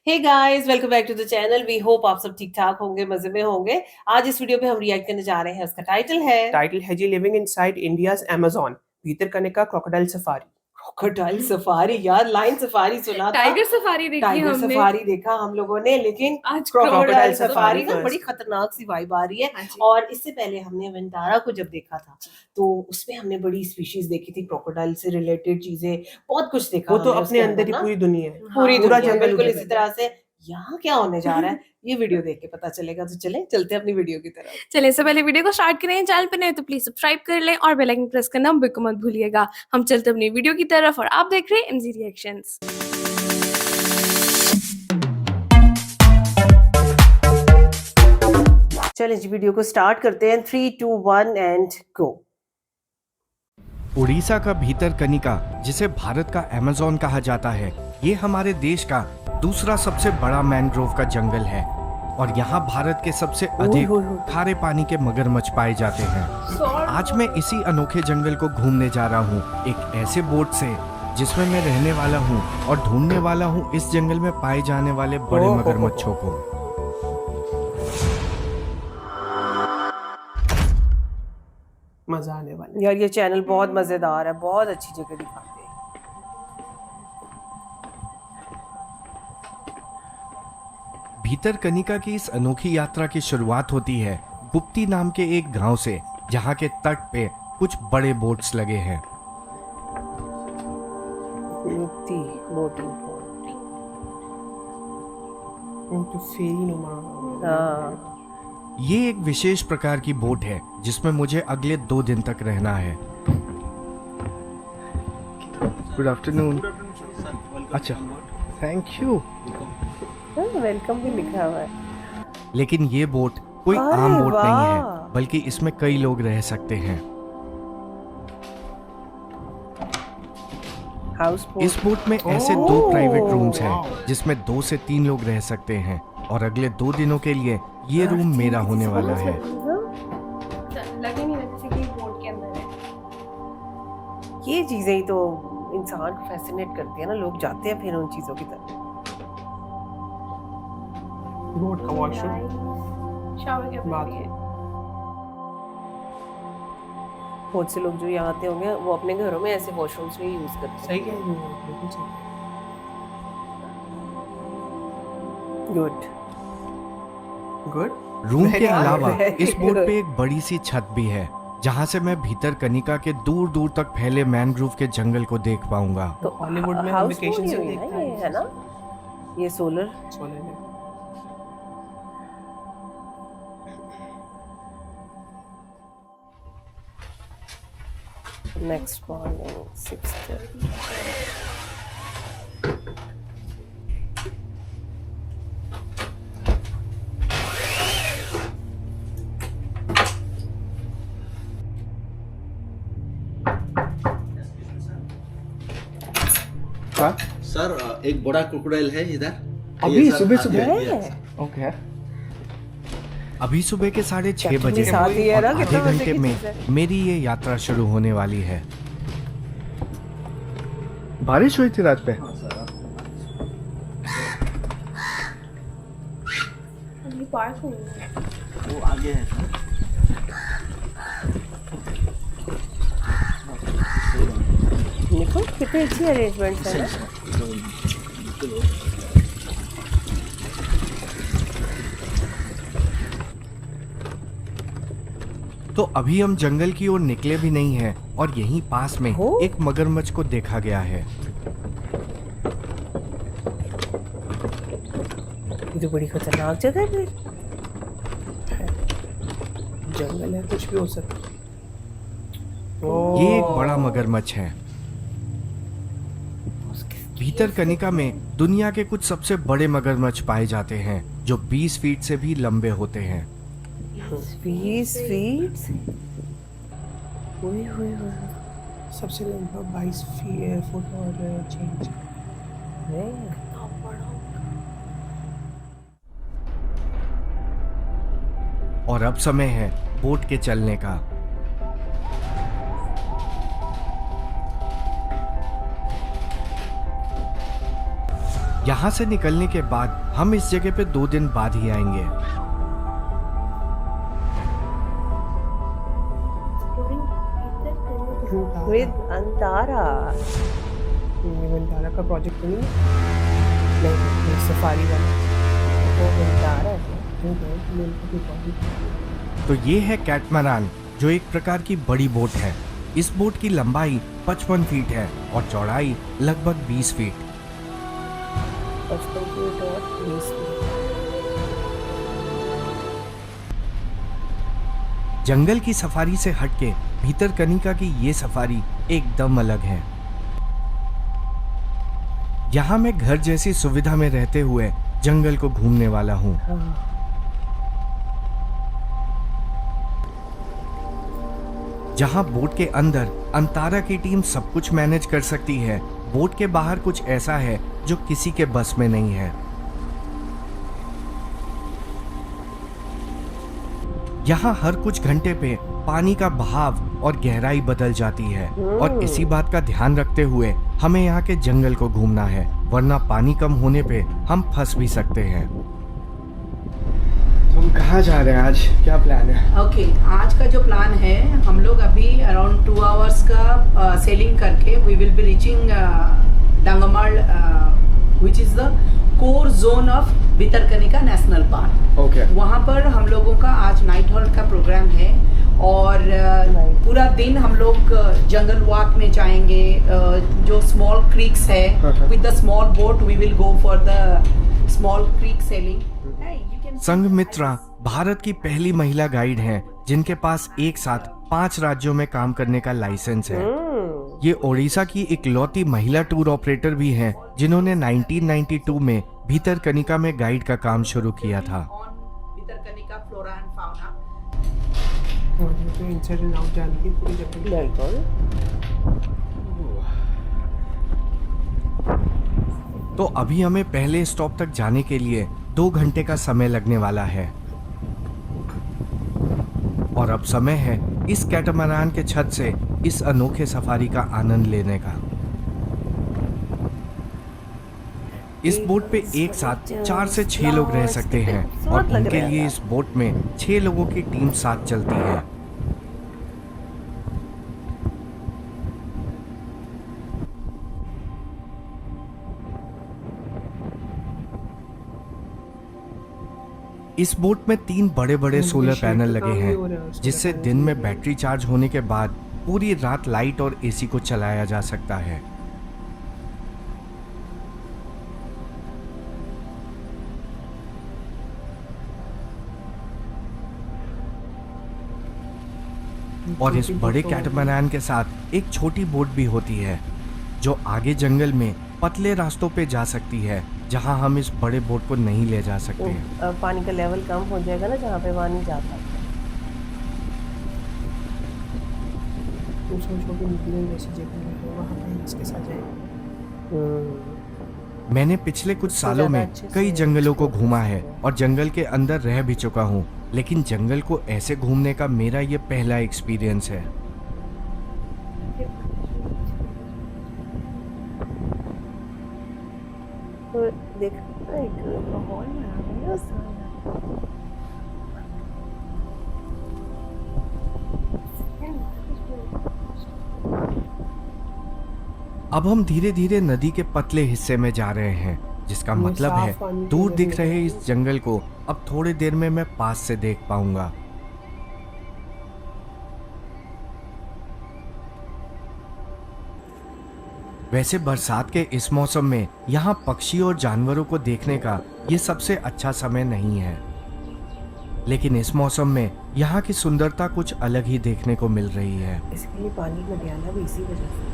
Hey guys, welcome back to the channel. We hope आप सब ठीक ठाक होंगे, मजे में होंगे। आज इस वीडियो पे हम रिएक्ट करने जा रहे हैं। उसका टाइटल है the living inside India's Amazon, Bhitarkanika crocodile safari. Crocodile safari यार, लाइन सफारी सुना था, टाइगर सफारी देखी टाइगर हमने। सफारी देखा हम लोगों ने, लेकिन आज क्रोकोडाइल crocodile सफारी ना first। बड़ी खतरनाक सी वाइब आ रही है। हाँ जी। और इससे पहले हमने विंटारा को जब देखा था तो उसमें हमने बड़ी स्पीशीज देखी थी, क्रोकोडाइल से रिलेटेड चीजें, बहुत कुछ देखा। वो तो हमने अपने उसके अंदर ही ना पूरी दुनिया है। पूरी पूरा दुनिया जंगल बिल्कुल उधर इसी तरह से यहाँ क्या होने जा रहा है ये वीडियो देख के पता चलेगा। तो चलते हैं अपनी वीडियो की तरफ। चलिए, इससे पहले वीडियो को स्टार्ट करें। चैनल पे नए तो प्लीज सब्सक्राइब कर लें और बेल आइकन प्रेस करना बिल्कुल मत भूलिएगा। हम चलते अपनी वीडियो की तरफ और आप देख रहे हैं एमजी रिएक्शंस। चलिए जी, वीडियो को स्टार्ट करते हैं। 3, 2, 1 एंड गो। उड़ीसा का भीतरकनिका, जिसे भारत का अमेज़न कहा जाता है, ये हमारे देश का दूसरा सबसे बड़ा मैंग्रोव का जंगल है और यहाँ भारत के सबसे अधिक खारे पानी के मगरमच्छ पाए जाते हैं। आज मैं इसी अनोखे जंगल को घूमने जा रहा हूँ, एक ऐसे बोट से जिसमें मैं रहने वाला हूँ और ढूंढने वाला हूँ इस जंगल में पाए जाने वाले बड़े मगरमच्छों को। मजा आने वाला है। यार ये चैनल बहुत मजेदार है, बहुत अच्छी जगह दिखाते हैं। भीतरकनिका की इस अनोखी यात्रा की शुरुआत होती है गुप्ती नाम के एक गांव से, जहां के तट पे कुछ बड़े बोट्स लगे हैं। गुप्ती बोटिंग वो तो फेरी नुमा। हाँ, ये एक विशेष प्रकार की बोट है जिसमें मुझे अगले 2 दिन तक रहना है। Good afternoon. अच्छा, थैंक यू। वेलकम भी लिखा हुआ है। लेकिन ये बोट कोई अरे आम बोट नहीं वाह। है, बल्कि इसमें कई लोग रह सकते हैं। House boat. इस बोट में ऐसे 2 प्राइवेट रूम्स हैं जिसमें 2 से 3 लोग रह सकते हैं और अगले 2 दिनों के लिए ये रूम मेरा होने वाला है। लगे नहीं लगता कि बोट के अंदर है। ये चीजें ही तो इंसान को फैसिनेट करती है ना, लोग जाते हैं फिर उन चीजों की तरफ। बोट का वॉशरूम। शावर के बात अंदर है। बहुत से लोग जो यहाँ आते होंगे वो अपने घरों में ऐसे वॉशरूम्स भी यूज करते हैं। सही कह रही हो, बिल्कुल सही। गुड। गुड। रूम के Very अलावा good. इस बोट पे एक बड़ी सी छत भी है, जहाँ से मैं भीतरकनिका के दूर दूर तक फैले मैंग्रोव के जंगल को देख पाऊंगा। तो हॉलीवुड में हम हाउस वेकेशन बोट से ही हुई देखते ना, ये हैं। है ना, ये सोलर। सोने में। Next morning 6:30। हाँ? सर एक बड़ा क्रोकोडाइल है इधर। अभी आइए सर, सुबह आगे, सुबह? आइए, है। ओके। अभी सुबह के 6:30 कैप्टन बजे के साथ ही है और ना, आधे कितना बजे घंटे की में चीज़ है? मेरी ये यात्रा शुरू होने वाली है। बारिश हुई थी रात पे। अभी पार्क हुई है। वो आगे है सर। देखो कितनी अच्छी अरेंजमेंट है ना। तो अभी हम जंगल की ओर निकले भी नहीं हैं और यहीं पास में हो? एक मगरमच्छ को देखा गया है। ये तो बड़ी खतरनाक जगह है फिर। जंगल है, कुछ भी हो सकता है। ये एक बड़ा मगरमच्छ है। भीतरकनिका में दुनिया के कुछ सबसे बड़े मगरमच्छ पाए जाते हैं जो 20 फीट से भी लंबे होते हैं। 20 फीट। सबसे लंबा 22 फुट और चेंज। और अब समय है बोट के चलने का। यहाँ से निकलने के बाद हम इस जगह पे 2 दिन बाद ही आएंगे। विद अंतारा। ये मंदारा का प्रोजेक्ट तो नहीं नहीं सफारी वाला वो अंतारा है। तो ये है कैटमरान, जो एक प्रकार की बड़ी बोट है। इस बोट की लंबाई 55 फीट है और चौड़ाई लगभग 20 फीट। 55 फीट और 20 फीट। जंगल की सफारी से हटके भीतरकनिका की ये सफारी एकदम अलग है। यहाँ मैं घर जैसी सुविधा में रहते हुए जंगल को घूमने वाला हूँ। जहाँ बोट के अंदर अंतारा की टीम सब कुछ मैनेज कर सकती है, बोट के बाहर कुछ ऐसा है जो किसी के बस में नहीं है। यहाँ हर कुछ घंटे पे पानी का बहाव और गहराई बदल जाती है और इसी बात का ध्यान रखते हुए हमें यहाँ के जंगल को घूमना है, वरना पानी कम होने पे हम फंस भी सकते हैं। तो हम कहाँ जा रहे हैं आज, क्या प्लान है? ओके, आज का जो प्लान है, हम लोग अभी अराउंड 2 आवर्स का सेलिंग करके we will be reaching Dangmal, which is the core zone of Bhitarkanika national park. Okay. वहाँ पर हम लोगों का आज नाइट हॉल्ट का प्रोग्राम है और पूरा दिन हम लोग जंगल वॉक में जाएंगे। जो स्मॉल क्रीक्स है, with the small boat we will go for the small creek sailing. Sanghamitra Bharat की पहली महिला गाइड हैं जिनके पास एक साथ 5 राज्यों में काम करने का लाइसेंस है। ये ओडिशा की इकलौती महिला टूर ऑपरेटर भी हैं जिन्होंने 1992 में भीतरकनिका में गाइड का काम शुरू किया था। Bhitarkanika flora and fauna. तो इनसाइड एंड आउट जाने की पूरी जगह। तो अभी हमें पहले स्टॉप तक जाने के लिए 2 घंटे का समय लगने वाला है और अब समय है इस कैटामरान के छत से इस अनोखे सफारी का आनंद लेने का। इस बोट पे एक साथ 4 से 6 लोग रह सकते हैं और उनके लिए इस बोट में 6 लोगों की टीम साथ चलती है। इस बोट में 3 बड़े बड़े सोलर पैनल लगे हैं जिससे दिन में बैटरी चार्ज होने के बाद पूरी रात लाइट और एसी को चलाया जा सकता है। और इस बड़े कैटामरान के साथ एक छोटी बोट भी होती है जो आगे जंगल में पतले रास्तों पे जा सकती है जहां हम इस बड़े बोट को नहीं ले जा सकते हैं। पानी का लेवल कम हो जाएगा ना जहाँ पे वहाँ नहीं जा पाते। तो सोचो कि निकले जैसी जगह है वहाँ पे इसके साथ जाएंगे। मैंने पिछले कुछ सालों में कई जंगलों को घूमा है और जंगल के अंदर रह भी चुका हूँ, लेकिन जंगल को ऐसे घूमने का मेरा ये पहला एक्सपीरियंस है। तो देख एक माहौल बना है सारा। अब हम धीरे धीरे नदी के पतले हिस्से में जा रहे हैं, जिसका मतलब है दूर दिख रहे इस जंगल को अब थोड़ी देर में मैं पास से देख पाऊंगा। वैसे बरसात के इस मौसम में यहाँ पक्षी और जानवरों को देखने का ये सबसे अच्छा समय नहीं है, लेकिन इस मौसम में यहाँ की सुंदरता कुछ अलग ही देखने को मिल रही है। इसके लिए पानी का डियाना भी इसी वजह से।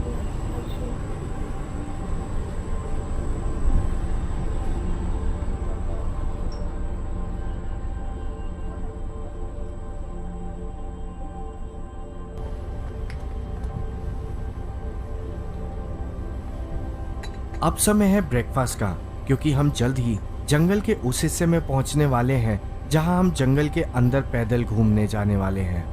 अब समय है ब्रेकफास्ट का, क्योंकि हम जल्द ही जंगल के उस हिस्से में पहुंचने वाले हैं जहां हम जंगल के अंदर पैदल घूमने जाने वाले हैं।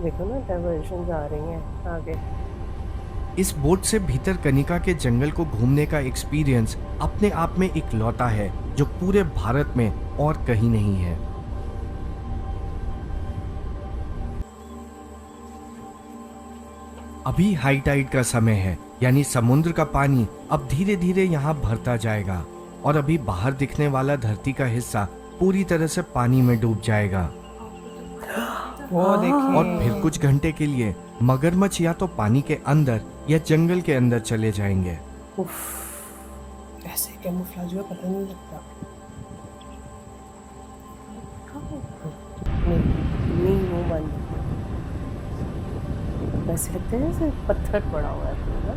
देखो ना डाइवर्जन आ रही हैं आगे। इस बोट से भीतर कनिका के जंगल को घूमने का एक्सपीरियंस अपने आप में इकलौता है जो पूरे भारत में और कहीं नहीं है। अभी हाई टाइड का समय है, यानी समुद्र का पानी अब धीरे धीरे यहाँ भरता जाएगा और अभी बाहर दिखने वाला धरती का हिस्सा पूरी तरह से पानी में डूब जाएगा। वो देखिए। और फिर कुछ घंटे के लिए मगरमच्छ या तो पानी के अंदर या जंगल के अंदर चले जाएंगे। उफ, ऐसे कैमोफ्लेज हुआ पता नहीं लगता। नहीं वो बंद ऐसे लगते हैं जैसे पत्थर पड़ा हुआ है पूरा।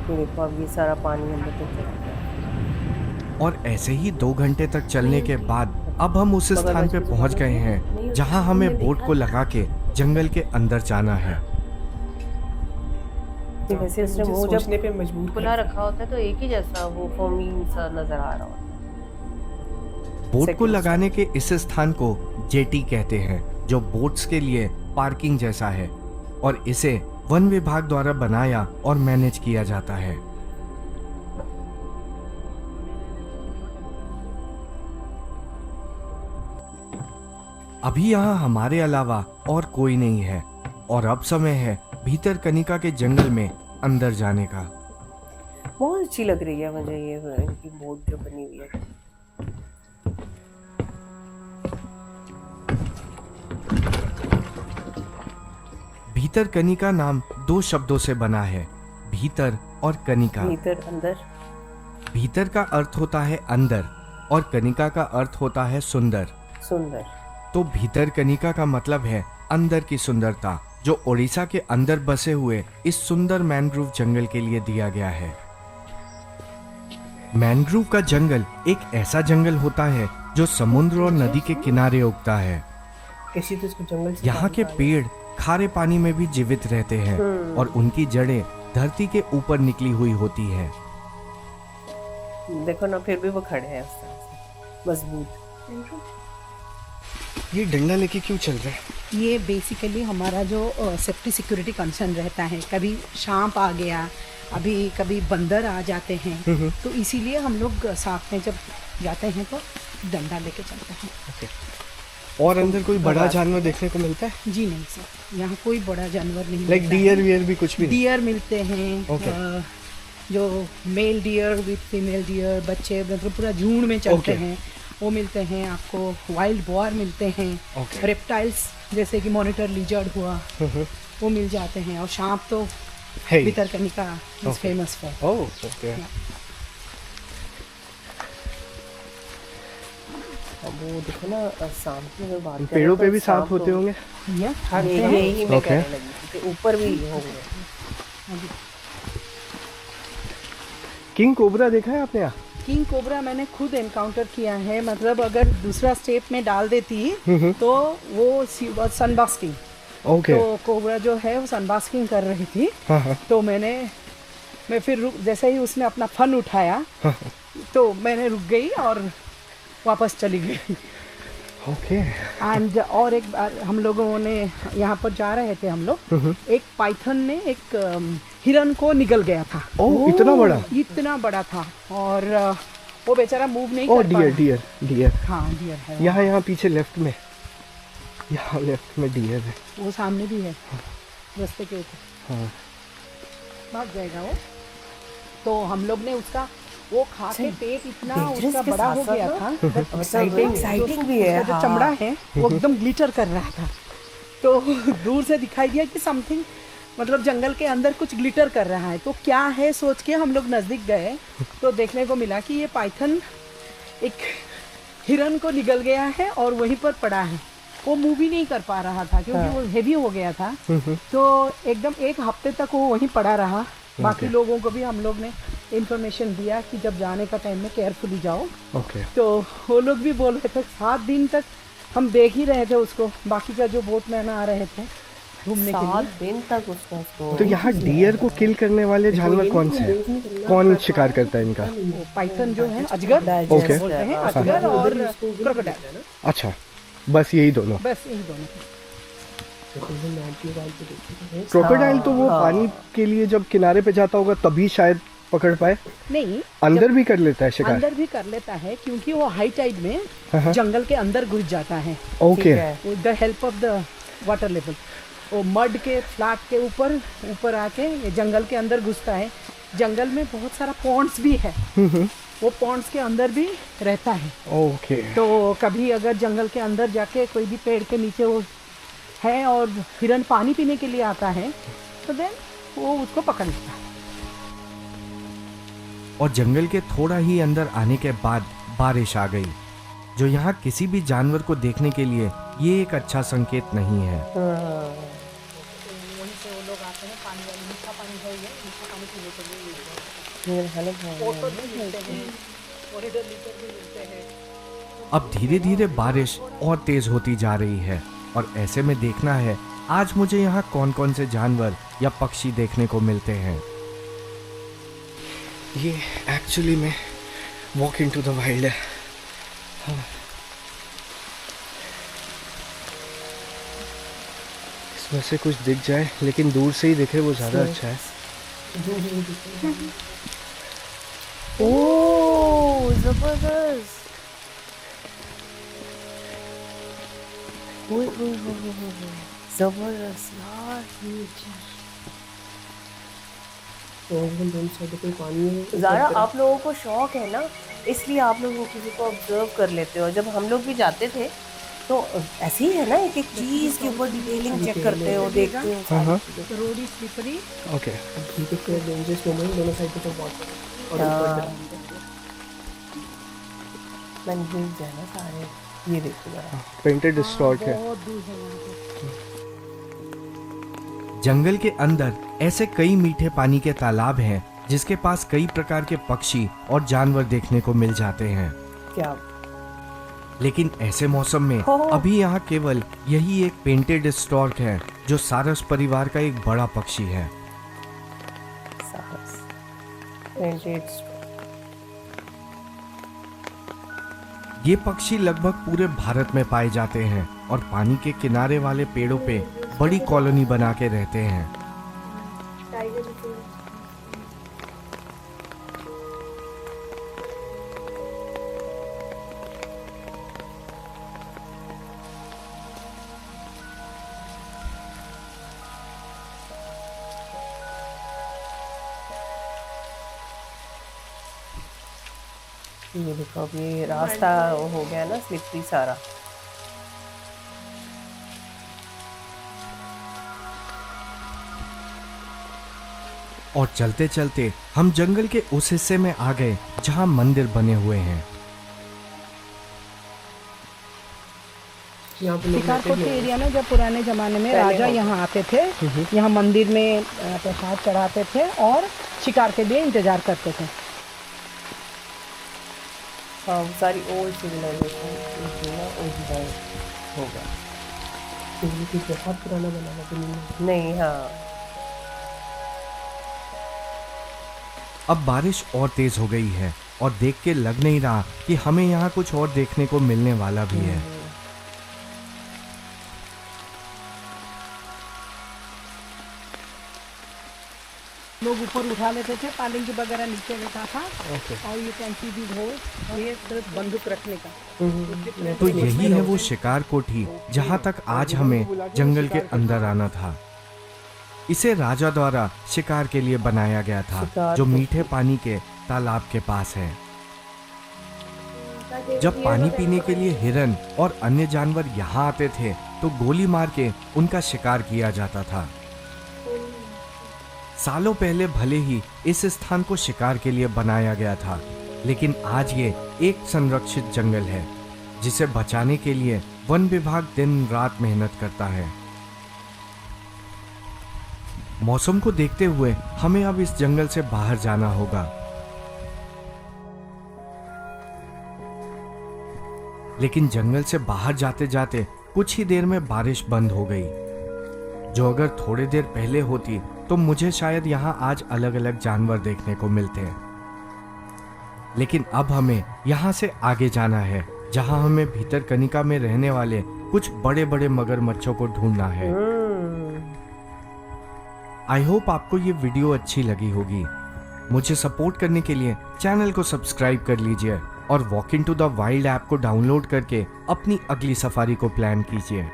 ये देखो अब ये सारा पानी अंदर तक चला गया। और ऐसे ही 2 घंटे तक चलने के बाद अब हम उस स्थान पे पहुंच गए हैं जहां हमें बोट को लगा के जंगल के अंदर जाना है। वैसे उसने मुझे मुंह जब सोचने पे मजबूर खुला कर रखा होता है तो एक ही जैसा वो फोमी सा नजर आ रहा होता है। बोट को लगाने के इस स्थान को जेटी कहते हैं, जो बोट्स के लिए पार्किंग जैसा है और इसे वन विभाग द्वारा बनाया और मैनेज किया जाता है। अभी यहाँ हमारे अलावा और कोई नहीं है और अब समय है भीतर कनिका के जंगल में अंदर जाने का। बहुत अच्छी लग रही है मुझे ये इनकी बोट जो बनी हुई है। भीतर कनिका नाम 2 शब्दों से बना है, भीतर और कनिका। भीतर अंदर। भीतर का अर्थ होता है अंदर और कनिका का अर्थ होता है सुंदर। सुंदर। तो भीतर कनिका का मतलब है अंदर की सुंदरता, जो ओडिशा के अंदर बसे हुए इस सुंदर मैनग्रोव जंगल के लिए दिया गया है। मैनग्रोव का जंगल एक ऐसा जंगल होता है जो समुद्र और नदी के किनारे उगता है। कैसी तो इसको जंगल से यहाँ के पेड़ खारे पानी में भी जीवित रहते हैं और उनकी जड़ें धरती के ऊपर निकली हुई होती है। देखो ना फिर भी वो खड़े हैं उस तरह से मजबूत। ये डंडा लेके क्यों चल रहा है? ये बेसिकली हमारा जो सेफ्टी सिक्योरिटी कंसर्न रहता है, कभी सांप आ गया, अभी कभी बंदर आ जाते हैं, तो इसीलिए हम लोग साथ में जब जाते हैं तो डंडा लेके चलते हैं। और अंदर कोई बड़ा जानवर देखने को मिलता है? जी नहीं सर, यहाँ कोई बड़ा जानवर नहीं लाइक मिलता है। डियर वियर भी कुछ भी नहीं? डियर मिलते हैं। जो male deer with female deer बच्चे मतलब पूरा झुंड में चलते हैं, वो मिलते हैं आपको। वाइल्ड बोर मिलते हैं। रेप्टाइल्स जैसे कि मॉनिटर लिजर्ड हुआ, वो मिल जाते हैं। और सांप तो Bhitarkanika is famous for. Oh okay. अब वो देखो ना सांप की अगर बात करें पेड़ों पे तो भी सांप होते तो- होंगे? यही मैं कहने लगी कि ऊपर भी होंगे। किंग कोबरा देखा है आपने यहाँ? किंग कोबरा मैंने खुद एनकाउंटर किया है। मतलब अगर दूसरा स्टेप में डाल देती तो वो सनबास्किंग। ओके। तो कोबरा जो है वो सनबास्किंग कर रही थी। तो मैं फिर जैसे ही उसने अपना फन उठाया तो मैंने रुक गई और वापस चली गई। ओके। एंड और एक बार हम लोगों ने यहाँ पर जा रहे थे हम लोग, एक पाइथन ने एक हिरन को निगल गया था। ओह इतना बड़ा? इतना बड़ा था और वो बेचारा मूव नहीं ओह कर पाया। डियर। हाँ डियर है। यहाँ पीछे लेफ्ट में, यहाँ लेफ्ट में डियर है। वो सामने भी है रास्ते के ऊपर। हाँ। भाग जाएगा वो। तो हम लोग ने उसका वो खा के पेट इतना dangerous उसका के बड़ा हो साथ-साथ गया ना, था। एक्साइटिंग भी है। उसका जो चमड़ा है वो एकदम ग्लिटर कर रहा था। तो दूर से दिखाई दिया कि समथिंग मतलब जंगल के अंदर कुछ ग्लिटर कर रहा है। तो क्या है सोच के हम लोग नज़दीक गए तो देखने को मिला कि ये पाइथन एक हिरन को निगल गया है और वहीं पर पड़ा है। वो मूव ही नहीं कर पा रहा था क्योंकि वो हेवी हो गया था। तो एकदम 1 हफ्ते तक वो वहीं पड़ा रहा। बाकी लोगों को भी हम लोग ने इन्फॉर्मेशन दिया कि जब जाने का टाइम में केयरफुली जाओ। ओके। तो वो लोग भी बोल रहे थे 7 दिन तक हम देख ही रहे थे उसको। बाकी का जो बोट मैन आ रहे थे घूमने के 7 लिए। दिन तक उसको तो यहाँ डियर को किल करने वाले जानवर कौन से हैं? कौन शिकार करता है इनका? वो पाइथन जो है अजगर ओके। बोलते हैं, अजगर और क्रोकोडाइल। अच्छा, बस यही दोनों? बस यही दोनों। क्रोकोडाइल तो वो पानी के लिए जब किनारे पे जाता होगा तभी शायद पकड़ पाए, नहीं, अंदर भी कर लेता है शिकार। अंदर भी कर लेता है क्योंकि वो हाई टाइड में जंगल के अंदर घुस जाता है okay with the help of the water level. वो मड के फ्लैट के ऊपर आके ये जंगल के अंदर घुसता है। जंगल में बहुत सारा पॉन्ड्स भी है, वो पॉन्ड्स के अंदर भी रहता है। ओके तो कभी अगर जंगल के अंदर जाके कोई भी पेड़ के नीचे वो है और हिरन पानी पीने के लिए आता है तो देन वो उसको पकड़ लेता है। और जंगल के थोड़ा ही अंदर आने के बाद बारिश आ गई, जो यहाँ किसी भी जानवर को देखने के लिए ये एक अच्छा संकेत नहीं है। अब धीरे धीरे बारिश और तेज होती जा रही है और ऐसे में देखना है आज मुझे यहाँ कौन कौन से जानवर या पक्षी देखने को मिलते हैं। ये एक्चुअली में वॉक इनटू द वाइल्ड है। इसमें से कुछ दिख जाए, लेकिन दूर से ही दिखे वो ज़्यादा अच्छा है। ओह जबरदस्त। जबरदस्त यार, ज़ारा आप लोगों को शौक है ना, इसलिए आप लोग किसी को ऑब्जर्व कर लेते हो। जब हम लोग भी जाते थे तो ऐसे ही है ना, एक एक चीज़ के ऊपर डिटेलिंग चेक करते हो, देखते हो। Road is slippery. ओके दोनों साइड पे मंदिर जो है ना सारे, ये देखो जरा, पेंटेड डिस्टॉर्ट है। बहुत दूर है यहाँ पे। जंगल के अंदर ऐसे कई मीठे पानी के तालाब हैं जिसके पास कई प्रकार के पक्षी और जानवर देखने को मिल जाते हैं। क्या लेकिन ऐसे मौसम में अभी यहाँ केवल यही एक पेंटेड स्टॉर्क है जो सारस परिवार का एक बड़ा पक्षी है। साहस, पेंटेड ये पक्षी लगभग पूरे भारत में पाए जाते हैं और पानी के किनारे वाले पेड़ों पे बड़ी कॉलोनी बना के रहते हैं। ये देखो, अब ये रास्ता हो गया ना स्लिपरी सारा। और चलते चलते हम जंगल के उस हिस्से में आ गए जहाँ मंदिर बने हुए हैं। शिकारकोट के एरिया में जब पुराने जमाने में राजा यहाँ आते थे, यहाँ मंदिर में प्रसाद चढ़ाते थे और शिकार के लिए इंतजार करते थे। हाँ, सारी ओल्ड सिविलाइजेशन होगा, बहुत पुराना बनाना तो नहीं। नहीं हाँ। अब बारिश और तेज हो गई है और देख के लग नहीं रहा कि हमें यहाँ कुछ और देखने को मिलने वाला भी है। लोग ऊपर उठा लेते थे, पालिंग वगैरह नीचे रहता था। और ये कैन सी दी हो, ये सिर्फ बंदूक रखने का। तो यही है वो शिकार कोठी जहाँ तक आज हमें जंगल के अंदर आना था। इसे राजा द्वारा शिकार के लिए बनाया गया था, जो मीठे पानी के तालाब के पास है। जब पानी पीने के लिए हिरन और अन्य जानवर यहाँ आते थे तो गोली मार के उनका शिकार किया जाता था। सालों पहले भले ही इस स्थान को शिकार के लिए बनाया गया था, लेकिन आज ये एक संरक्षित जंगल है जिसे बचाने के लिए वन विभाग दिन रात मेहनत करता है। मौसम को देखते हुए हमें अब इस जंगल से बाहर जाना होगा, लेकिन जंगल से बाहर जाते जाते कुछ ही देर में बारिश बंद हो गई, जो अगर थोड़ी देर पहले होती तो मुझे शायद यहाँ आज अलग अलग जानवर देखने को मिलते हैं। लेकिन अब हमें यहाँ से आगे जाना है, जहाँ हमें भीतर कनिका में रहने वाले कुछ बड़े बड़े मगरमच्छों को ढूंढना है। आई होप आपको ये वीडियो अच्छी लगी होगी। मुझे सपोर्ट करने के लिए चैनल को सब्सक्राइब कर लीजिए और walk into the wild app को डाउनलोड करके अपनी अगली सफारी को प्लान कीजिए।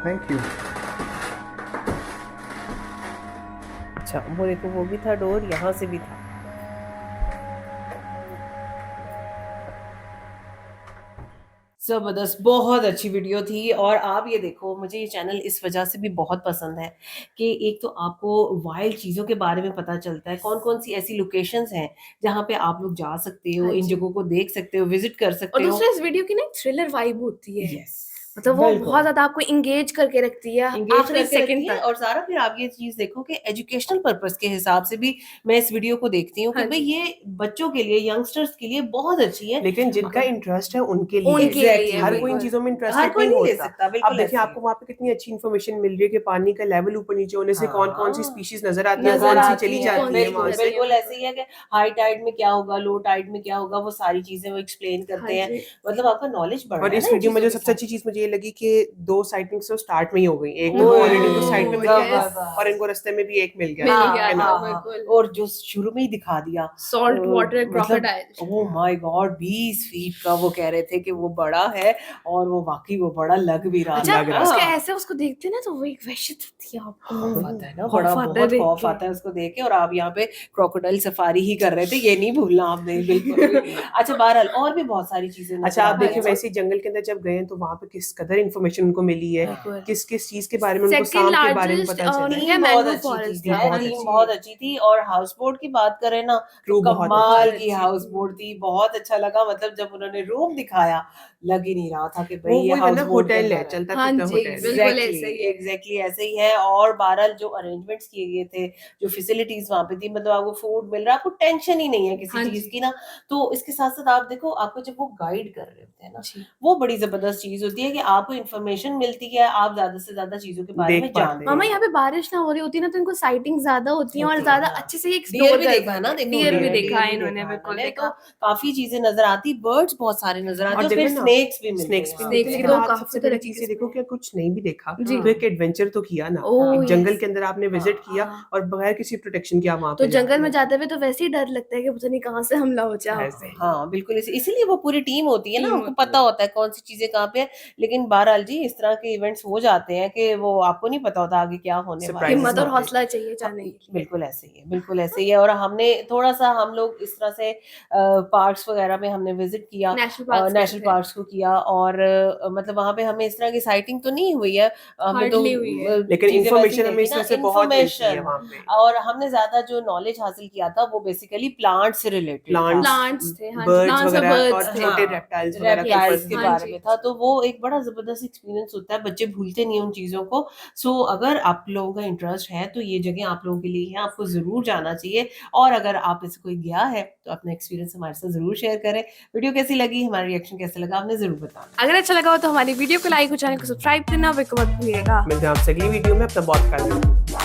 Thank you. अच्छा वो देखो, वो भी था डोर, यहाँ से भी था। जबरदस्त, बहुत अच्छी वीडियो थी। और आप ये देखो, मुझे ये चैनल इस वजह से भी बहुत पसंद है कि एक तो आपको वाइल्ड चीज़ों के बारे में पता चलता है, कौन कौन सी ऐसी लोकेशंस हैं जहाँ पे आप लोग जा सकते हो, हाँ इन जी। जगहों को देख सकते हो, विजिट कर और सकते हो। दूसरा इस वीडियो की ना थ्रिलर वाइब होती है, यस, मतलब वो बिल्कुल। बहुत ज्यादा आपको इंगेज करके रखती है इंगेज आखिरी करके रखती सेकंड है। तक। और सारा फिर आप ये चीज देखो कि एजुकेशनल पर्पस के हिसाब से भी मैं इस वीडियो को देखती हूँ कि हाँ भाई जी। ये बच्चों के लिए, यंगस्टर्स के लिए बहुत अच्छी है। लेकिन जिनका इंटरेस्ट है उनके लिए उनके लिए, Exactly. हर कोई इन बिल्कुल। चीजों में हर इंटरेस्टेड कोई नहीं नहीं ले होता। सकता, अब बिल्कुल देखिए ऐसे आपको वहाँ पे कितनी अच्छी इन्फॉर्मेशन मिल रही है कि पानी का लेवल ऊपर नीचे होने से कौन कौन सी हाँ। स्पीशीज नजर आती है, नजर कौन सी आती चली है, जाती है बिल्कुल वहां से। बिल्कुल ऐसे ही है कि हाई टाइड में क्या होगा, लो टाइड में क्या होगा, वो सारी चीजें वो एक्सप्लेन हाँ करते हैं। जी। मतलब आपका नॉलेज बढ़ और रहा है इस ना इन वीडियो में जो चीजों के सबसे साथ। अच्छी चीज मुझे ये लगी कि 2 साइटिंग्स तो स्टार्ट में ही हो गई। एक तो ओह, ऑलरेडी उनको साइड में मिल yes. गया और इनको रास्ते में भी एक मिल गया। मिल हाँ, गया है ना? था, हाँ, हाँ। बिल्कुल। और जो शुरू में ही दिखा दिया salt water crocodile. Oh my God, 20 feet का वो कह रहे थे कि वो बड़ा है, और वो वाकई वो बड़ा लग भी रहा अच्छा, लग रहा उसके था। ऐसे उसको देखते ना तो वो एक वहशत होती है आपको। खौफ आता है ना, खौफ बड़ा आता है बहुत देख खौफ के। आता है उसको देख के। और आप यहाँ पे क्रोकोडाइल सफारी ही कर रहे थे, ये नहीं भूलना आपने बिल्कुल भी। अच्छा बहरहाल और भी बहुत सारी चीजें नजर अच्छा आप आती देखिए हैं। वैसे ही जंगल के अंदर जब गए हैं तो वहां पे किस कदर इन्फॉर्मेशन उनको मिली है, बिल्कुल। किस किस चीज के बारे में उनको Second सांप के बारे में largest, पता चला। इंडिया टीम मैंग्रोव बहुत अच्छी फॉरेस्ट थी, है, है, बहुत टीम अच्छी। बहुत अच्छी थी। और हाउस बोट की बात करें ना, क्रू तो बहुत कमाल अच्छी की थी। हाउस बोट थी, बहुत अच्छा लगा। मतलब जब उन्होंने रूम दिखाया, लग ही नहीं रहा था कि भाई वो ये वही हाउस ना बोट के होटल अंदर है, है। चलता हाँ फिरता जी, होटल। बिल्कुल ऐसे ही है। एग्जैक्टली ऐसे ही है। और बहरहाल जो अरेंजमेंट्स किए गए थे, जो फैसिलिटीज वहां पे थी, मतलब आपको फूड मिल रहा है, आपको टेंशन ही नहीं है किसी हाँ चीज जी। की ना। तो इसके साथ साथ आप देखो, आपको जब वो गाइड कर रहे होते हैं ना, जी। वो बड़ी जबरदस्त चीज होती है कि आपको इन्फॉर्मेशन मिलती है, आप ज्यादा से ज्यादा चीजों के बारे देख में पाते जानते हैं। मामा हैं। यहाँ पे बारिश ना हो रही होती ना तो इनको साइटिंग ज्यादा होती है और होती है, ज्यादा हाँ। अच्छे से डियर एक्सप्लोर भी कर देखा ना, पाते हैं। देखो डियर भी डियर देखा है भी इन्होंने, देखा बिल्कुल इन्होंने। देखा। तो काफी चीजें नजर आती, बर्ड्स बहुत सारे नजर आते और हैं, और फिर देखो ना, स्नेक्स भी मिलते स्नेक्स हैं भी वहाँ मिलते पे। हैं। Snakes लेकिन तो आप काफी सबसे तरह बड़ी की चीज ये किस्में देखो कि कुछ नहीं भी देखा जी। तो एक एडवेंचर तो किया ना। ओह, एक जंगल yes. के अंदर आपने विजिट किया हाँ। और बगैर किसी प्रोटेक्शन के आप वहां तो पे जंगल में जाते जाते हुए तो वैसे ही डर लगता है कि पता नहीं कहाँ से हमला हो जाए। ऐसे ही। हाँ बिल्कुल, इसीलिए वो पूरी टीम होती है ना, टीम उनको होती पता है। होता है कौन सी चीजें कहाँ पे है। लेकिन बहरहाल जी, इस तरह के इवेंट्स हो जाते हैं कि वो आपको नहीं पता होता आगे क्या होने वाला है। Surprises हिम्मत और होते हैं। हौसला चाहिए जाने के लिए। बिल्कुल ऐसे ही है, बिल्कुल ऐसे ही है। और हमने थोड़ा सा, हम लोग इस तरह से पार्क्स वगैरह में हमने विजिट किया, नेशनल पार्क्स नेशनल पार्क्स को किया। और मतलब वहां पे हमें इस तरह की साइटिंग तो नहीं हुई है, हमें तो Hardly हुई है। लेकिन चीजें इन्फॉर्मेशन वैसी हमें देखी इस ना, तरह से बहुत मिलती है information। वहां पे। और हमने ज्यादा जो नॉलेज हासिल किया था वो बेसिकली प्लांट से रिलेटेड प्लांट्स, Plants थे, हाँ जी, बर्ड्स plants और वगैरह birds और थे। छोटे हाँ, रेप्टाइल्स वगैरह के रेप्टाइल्स ऊपर के हाँ बारे जी। में था। तो वो एक बड़ा जबरदस्त एक्सपीरियंस होता है, बच्चे भूलते नहीं हैं उन चीजों को। सो अगर आप लोगों का इंटरेस्ट है तो ये जगह आप लोगों के लिए है, आपको जरूर जाना चाहिए। और अगर आप में से कोई गया है तो अपना एक्सपीरियंस हमारे साथ जरूर शेयर करें। वीडियो कैसी लगी, हमारा रिएक्शन कैसा लगा, आपने जरूर बताना। अगर अच्छा लगा हो तो हमारी वीडियो को लाइक और चैनल को सब्सक्राइब करना बिल्कुल मत भूलिएगा। मिलते हैं आपसे अगली वीडियो में। अपना बहुत ख्याल रखिए।